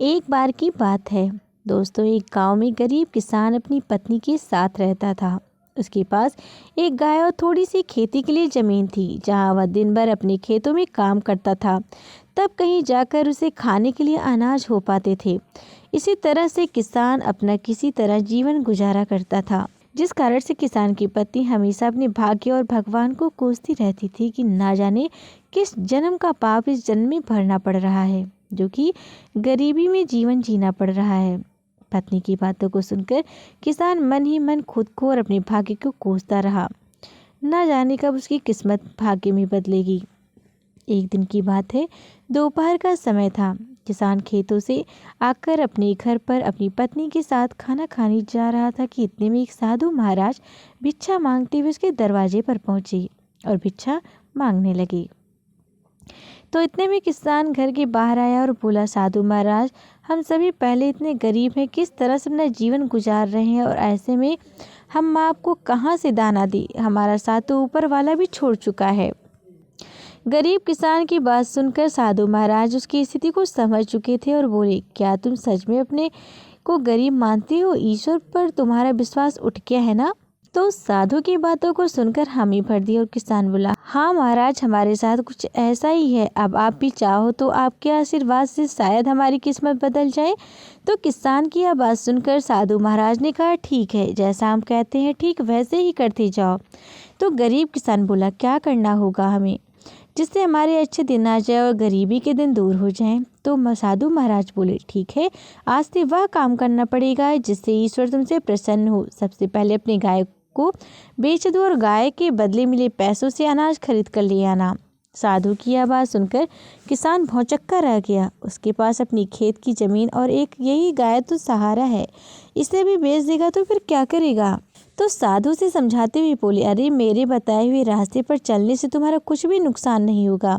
एक बार की बात है दोस्तों, एक गांव में गरीब किसान अपनी पत्नी के साथ रहता था। उसके पास एक गाय और थोड़ी सी खेती के लिए ज़मीन थी, जहां वह दिन भर अपने खेतों में काम करता था। तब कहीं जाकर उसे खाने के लिए अनाज हो पाते थे। इसी तरह से किसान अपना किसी तरह जीवन गुजारा करता था, जिस कारण से किसान की पत्नी हमेशा अपने भाग्य और भगवान को कोसती रहती थी कि ना जाने किस जन्म का पाप इस जन्म में भरना पड़ रहा है, जो कि गरीबी में जीवन जीना पड़ रहा है। पत्नी की बातों को सुनकर किसान मन ही मन खुद को और अपने भाग्य को कोसता रहा। ना जाने कब उसकी किस्मत भाग्य में बदलेगी। एक दिन की बात है, दोपहर का समय था। किसान खेतों से आकर अपने घर पर अपनी पत्नी के साथ खाना खाने जा रहा था कि इतने में एक साधु महाराज भिक्षा मांगते हुए उसके दरवाजे पर पहुंचे और भिक्षा मांगने लगे। तो इतने में किसान घर के बाहर आया और बोला, साधु महाराज, हम सभी पहले इतने गरीब हैं, किस तरह से अपना जीवन गुजार रहे हैं, और ऐसे में हम आपको कहाँ से दाना दें? हमारा साथ तो ऊपर वाला भी छोड़ चुका है। गरीब किसान की बात सुनकर साधु महाराज उसकी स्थिति को समझ चुके थे और बोले, क्या तुम सच में अपने को गरीब मानते हो? ईश्वर पर तुम्हारा विश्वास उठ गया है ना? तो साधु की बातों को सुनकर हामी भर दी और किसान बोला, हाँ महाराज, हमारे साथ कुछ ऐसा ही है। अब आप भी चाहो तो आपके आशीर्वाद से शायद हमारी किस्मत बदल जाए। तो किसान की यह बात सुनकर साधु महाराज ने कहा, ठीक है, जैसा हम कहते हैं ठीक वैसे ही करते जाओ। तो गरीब किसान बोला, क्या करना होगा हमें जिससे हमारे अच्छे दिन आ जाए और गरीबी के दिन दूर हो जाएं? तो साधु महाराज बोले, ठीक है, आज से वह काम करना पड़ेगा जिससे ईश्वर तुमसे प्रसन्न हो। सबसे पहले अपनी गाय को बेच दो और गाय के बदले मिले पैसों से अनाज खरीद कर ले आना। साधु की यह बात सुनकर किसान भौंचक्का रह गया। उसके पास अपनी खेत की जमीन और एक यही गाय तो सहारा है, इसे भी बेच देगा तो फिर क्या करेगा? तो साधु से समझाते हुए बोले, अरे मेरे बताए हुए रास्ते पर चलने से तुम्हारा कुछ भी नुकसान नहीं होगा।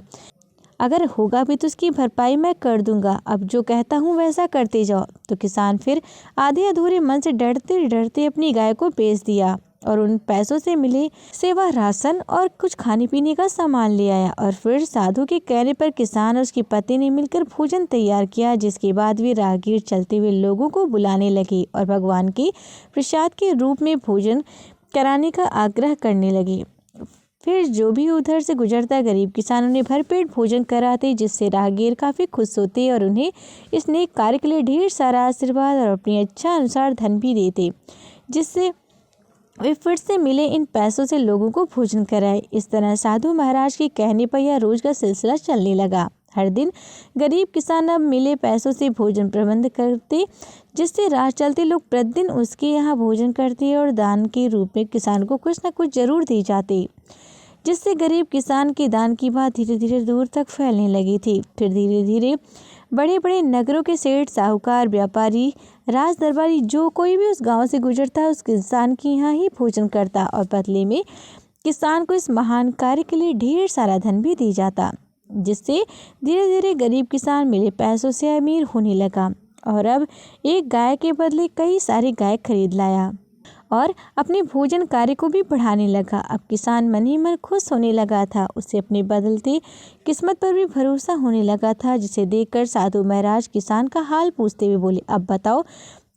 अगर होगा भी तो उसकी भरपाई मैं कर दूंगा। अब जो कहता हूँ वैसा करते जाओ। तो किसान फिर आधे अधूरे मन से डरते डरते अपनी गाय को बेच दिया और उन पैसों से मिले से वह राशन और कुछ खाने पीने का सामान ले आया। और फिर साधु के कहने पर किसान और उसकी पत्नी ने मिलकर भोजन तैयार किया, जिसके बाद वे राहगीर चलते हुए लोगों को बुलाने लगे और भगवान के प्रसाद के रूप में भोजन कराने का आग्रह करने लगे। फिर जो भी उधर से गुजरता गरीब किसान उन्हें भरपेट भोजन कराते, जिससे राहगीर काफ़ी खुश होते और उन्हें इस नेक कार्य के लिए ढेर सारा आशीर्वाद और अपनी इच्छा अनुसार धन भी देते, जिससे वे फिर से मिले इन पैसों से लोगों को भोजन कराए। इस तरह साधु महाराज के कहने पर यह रोज का सिलसिला चलने लगा। हर दिन गरीब किसान अब मिले पैसों से भोजन प्रबंध करते, जिससे राह चलते लोग प्रतिदिन उसके यहाँ भोजन करते और दान के रूप में किसान को कुछ न कुछ जरूर दे जाते, जिससे गरीब किसान के दान की बात धीरे धीरे दूर तक फैलने लगी थी। फिर धीरे धीरे बड़े बड़े नगरों के सेठ, साहूकार, व्यापारी, राज दरबारी, जो कोई भी उस गांव से गुजरता उस किसान के यहाँ ही भोजन करता और बदले में किसान को इस महान कार्य के लिए ढेर सारा धन भी दी जाता, जिससे धीरे धीरे गरीब किसान मिले पैसों से अमीर होने लगा और अब एक गाय के बदले कई सारी गाय खरीद लाया और अपने भोजन कार्य को भी बढ़ाने लगा। अब किसान मन ही मन खुश होने लगा था। उसे अपने बदलती किस्मत पर भी भरोसा होने लगा था, जिसे देखकर साधु महाराज किसान का हाल पूछते हुए बोले, अब बताओ,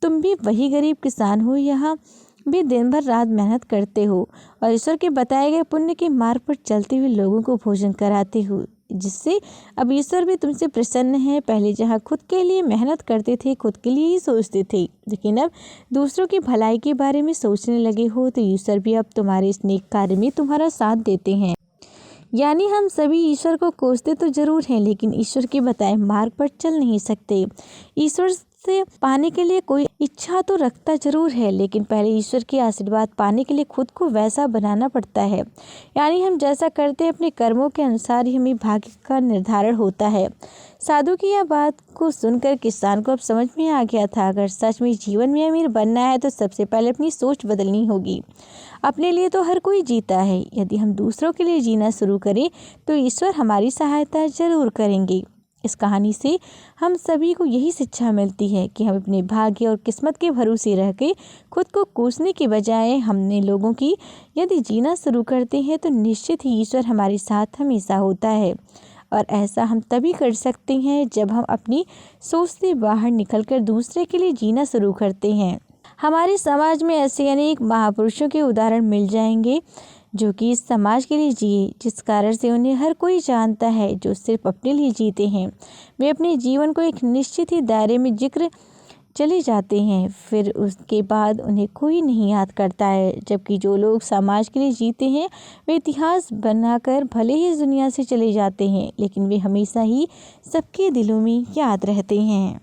तुम भी वही गरीब किसान हो, यहाँ भी दिन भर रात मेहनत करते हो और ईश्वर के बताए गए पुण्य के मार्ग पर चलते हुए लोगों को भोजन कराते हो, जिससे अब ईश्वर भी तुमसे प्रसन्न है। पहले जहाँ खुद के लिए मेहनत करते थे, खुद के लिए ही सोचते थे, लेकिन अब दूसरों की भलाई के बारे में सोचने लगे हो, तो ईश्वर भी अब तुम्हारे इस नेक कार्य में तुम्हारा साथ देते हैं। यानी हम सभी ईश्वर को कोसते तो जरूर हैं, लेकिन ईश्वर के बताए मार्ग पर चल नहीं सकते। ईश्वर से पाने के लिए कोई इच्छा तो रखता जरूर है, लेकिन पहले ईश्वर के आशीर्वाद पाने के लिए खुद को वैसा बनाना पड़ता है। यानी हम जैसा करते हैं अपने कर्मों के अनुसार ही हमें भाग्य का निर्धारण होता है। साधु की यह बात को सुनकर किसान को अब समझ में आ गया था, अगर सच में जीवन में अमीर बनना है तो सबसे पहले अपनी सोच बदलनी होगी। अपने लिए तो हर कोई जीता है, यदि हम दूसरों के लिए जीना शुरू करें तो ईश्वर हमारी सहायता जरूर करेंगे। इस कहानी से हम सभी को यही शिक्षा मिलती है कि हम अपने भाग्य और किस्मत के भरोसे रह के खुद को कोसने के बजाय हमने लोगों की यदि जीना शुरू करते हैं तो निश्चित ही ईश्वर हमारे साथ हमेशा होता है और ऐसा हम तभी कर सकते हैं जब हम अपनी सोच से बाहर निकलकर दूसरे के लिए जीना शुरू करते हैं। हमारे समाज में ऐसे अनेक महापुरुषों के उदाहरण मिल जाएंगे जो कि इस समाज के लिए जिए, जिस कारण से उन्हें हर कोई जानता है, जो सिर्फ अपने लिए जीते हैं। वे अपने जीवन को एक निश्चित ही दायरे में जिक्र चले जाते हैं, फिर उसके बाद उन्हें कोई नहीं याद करता है। जबकि जो लोग समाज के लिए जीते हैं वे इतिहास बनाकर भले ही इस दुनिया से चले जाते हैं, लेकिन वे हमेशा ही सबके दिलों में याद रहते हैं।